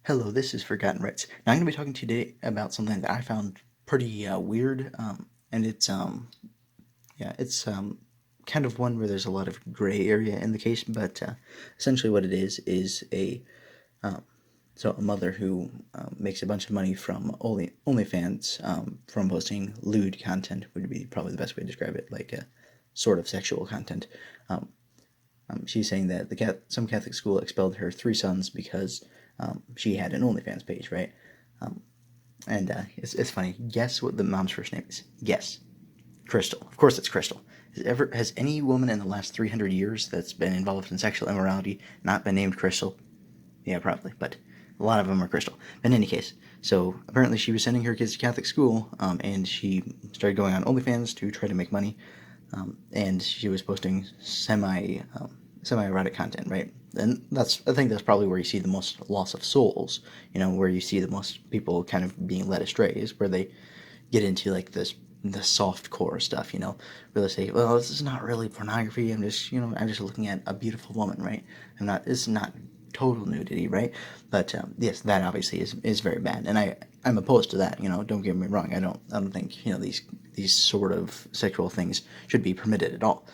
Hello, this is Forgotten Rights. Now I'm going to be talking to you today about something that I found pretty weird, and it's kind of one where there's a lot of gray area in the case, but essentially what it is a mother who makes a bunch of money from OnlyFans from posting lewd content would be probably the best way to describe it, like sort of sexual content. She's saying that some Catholic school expelled her three sons because she had an OnlyFans page, right? And it's funny. Guess what the mom's first name is? Guess. Crystal. Of course, it's Crystal. Has any woman in the last 300 years that's been involved in sexual immorality not been named Crystal? Yeah, probably, but a lot of them are Crystal. But in any case, so apparently she was sending her kids to Catholic school, and she started going on OnlyFans to try to make money, and she was posting semi-erotic content, right? And I think that's probably where you see the most loss of souls. Where you see the most people kind of being led astray is where they get into like the soft core stuff. Where they say, well, this is not really pornography. I'm just looking at a beautiful woman, right? It's not total nudity, right? But yes, that obviously is very bad, and I'm opposed to that. Don't get me wrong. I don't think these sort of sexual things should be permitted at all.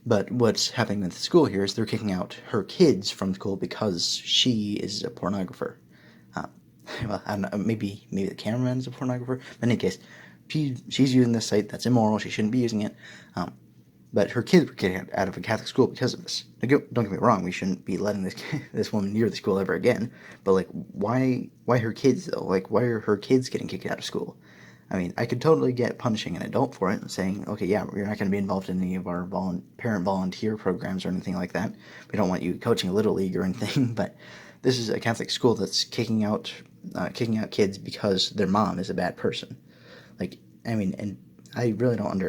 But what's happening with the school here is they're kicking out her kids from school because she is a pornographer. Uh, well, I don't know, maybe the cameraman is a pornographer. But in any case, she's using this site that's immoral. She shouldn't be using it. But her kids were kicked out of a Catholic school because of this. Don't get me wrong. We shouldn't be letting this woman near the school ever again. But like, why her kids though? Like, why are her kids getting kicked out of school? I mean, I could totally get punishing an adult for it and saying, okay, yeah, you're not going to be involved in any of our parent volunteer programs or anything like that. We don't want you coaching a little league or anything. But this is a Catholic school that's kicking out kids because their mom is a bad person. Like, I mean, and I really don't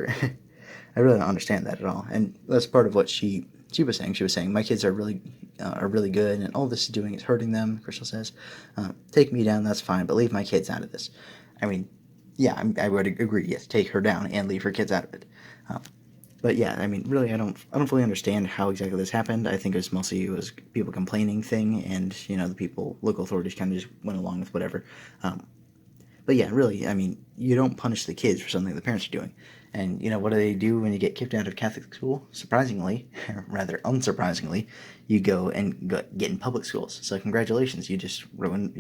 I really don't understand that at all. And that's part of what she was saying. She was saying my kids are really good, and all this is doing is hurting them. Crystal says, "Take me down, that's fine, but leave my kids out of this." I mean, yeah, I would agree. Yes, take her down and leave her kids out of it. But yeah, I mean, really, I don't fully understand how exactly this happened. I think it was people complaining thing, and the local authorities kind of just went along with whatever. But yeah, really, I mean, you don't punish the kids for something the parents are doing. And what do they do when you get kicked out of Catholic school? Surprisingly, or rather unsurprisingly, you go and get in public schools. So congratulations, you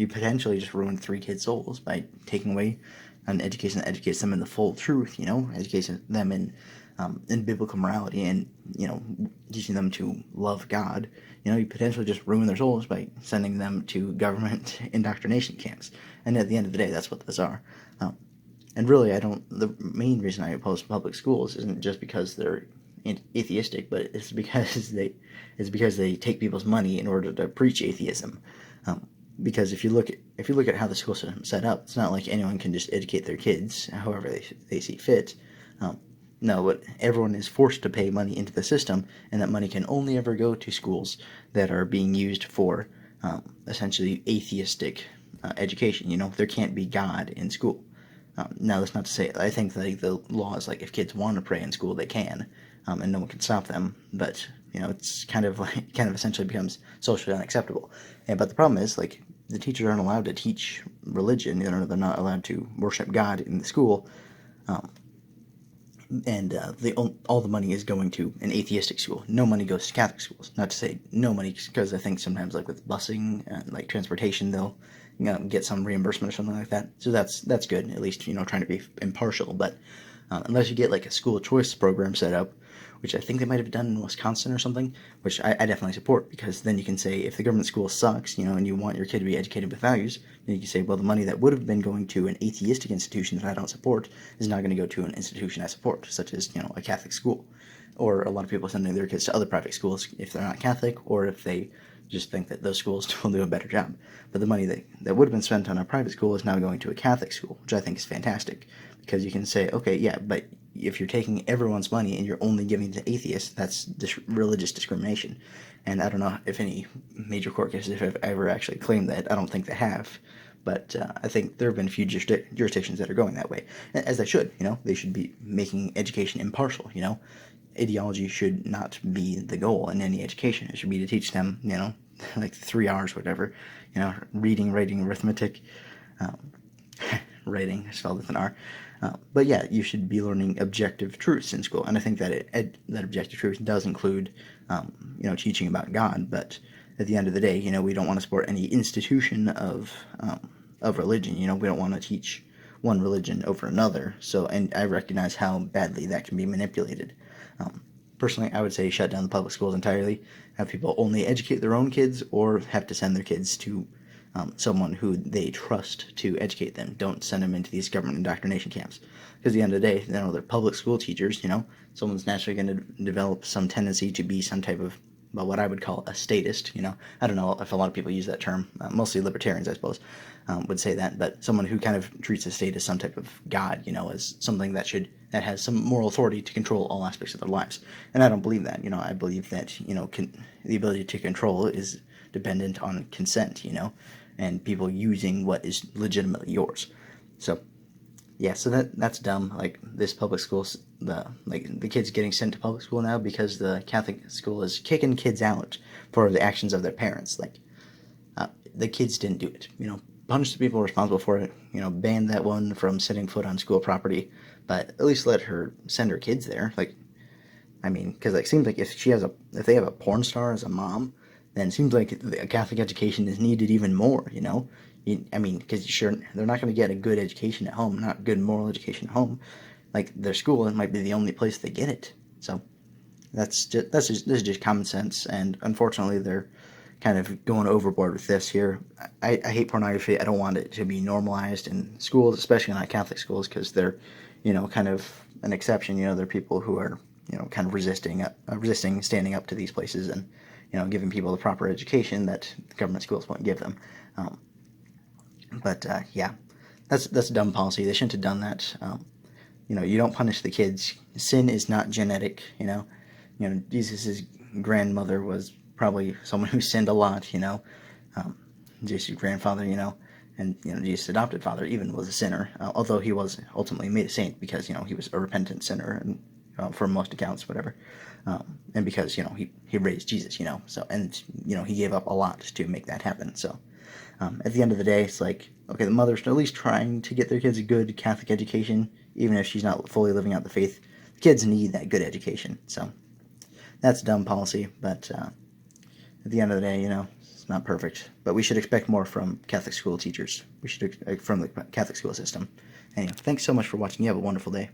potentially just ruined three kids' souls by taking away an education that educates them in the full truth. Educates them in biblical morality, and teaching them to love God. You potentially just ruin their souls by sending them to government indoctrination camps. And at the end of the day, that's what those are. And really, the main reason I oppose public schools isn't just because they're atheistic, but it's because they take people's money in order to preach atheism. Because if you look at how the school system is set up, it's not like anyone can just educate their kids however they see fit. No, but everyone is forced to pay money into the system, and that money can only ever go to schools that are being used for essentially atheistic education. There can't be God in school. Now, that's not to say I think the law is like if kids want to pray in school, they can, and no one can stop them. But it's kind of essentially becomes socially unacceptable. But the problem is like the teachers aren't allowed to teach religion. They're not allowed to worship God in the school. And all the money is going to an atheistic school. No money goes to Catholic schools. Not to say no money, because I think sometimes like with busing and like transportation, they'll get some reimbursement or something like that. So that's good. At least trying to be impartial. But unless you get like a school choice program set up, which I think they might have done in Wisconsin or something, which I definitely support, because then you can say if the government school sucks, and you want your kid to be educated with values, then you can say, well, the money that would have been going to an atheistic institution that I don't support is now going to go to an institution I support, such as a Catholic school, or a lot of people sending their kids to other private schools if they're not Catholic, or if they just think that those schools will do a better job. But the money that would have been spent on a private school is now going to a Catholic school, which I think is fantastic, because you can say, okay, yeah, but if you're taking everyone's money and you're only giving it to atheists, that's religious discrimination. And I don't know if any major court cases have ever actually claimed that. I don't think they have. But I think there have been a few jurisdictions that are going that way, as they should. They should be making education impartial. Ideology should not be the goal in any education. It should be to teach them, like 3 hours, whatever, reading, writing, arithmetic, um, writing spelled with an R. But yeah, you should be learning objective truths in school, and I think that that objective truth does include, teaching about God. But at the end of the day, we don't want to support any institution of religion. We don't want to teach one religion over another. So, and I recognize how badly that can be manipulated. Personally, I would say shut down the public schools entirely. Have people only educate their own kids, or have to send their kids to someone who they trust to educate them. Don't send them into these government indoctrination camps. Because at the end of the day, they're public school teachers. Someone's naturally going to develop some tendency to be some type of, well, what I would call a statist. I don't know if a lot of people use that term. Mostly libertarians, I suppose, would say that. But someone who kind of treats the state as some type of god, as something that has some moral authority to control all aspects of their lives. And I don't believe that. I believe that the ability to control is dependent on consent. And people using what is legitimately yours. So, yeah, so that's dumb. Like, this public schools, the kids getting sent to public school now because the Catholic school is kicking kids out for the actions of their parents. Like, the kids didn't do it. Punish the people responsible for it. Ban that one from setting foot on school property, but at least let her send her kids there. Like, I mean, because it seems like if they have a porn star as a mom, then it seems like a Catholic education is needed even more, because sure, they're not going to get a good education at home, not good moral education at home. Like, their school, it might be the only place they get it. So this is just common sense, and unfortunately, they're kind of going overboard with this here. I hate pornography. I don't want it to be normalized in schools, especially not Catholic schools, because they're, kind of an exception. They're people who are, kind of resisting, standing up to these places and, giving people the proper education that the government schools won't give them. Yeah, that's a dumb policy. They shouldn't have done that. You don't punish the kids. Sin is not genetic. Jesus' grandmother was probably someone who sinned a lot. Jesus' grandfather, and Jesus' adopted father even was a sinner, although he was ultimately made a saint because he was a repentant sinner, and for most accounts, whatever. And because he raised Jesus, so, and he gave up a lot to make that happen. So at the end of the day, it's like, okay, the mother's at least trying to get their kids a good Catholic education, even if she's not fully living out the faith. The kids need that good education. So that's dumb policy, but at the end of the day, it's not perfect. But we should expect more from Catholic school teachers. We should expect from the Catholic school system. Anyway, thanks so much for watching. You have a wonderful day.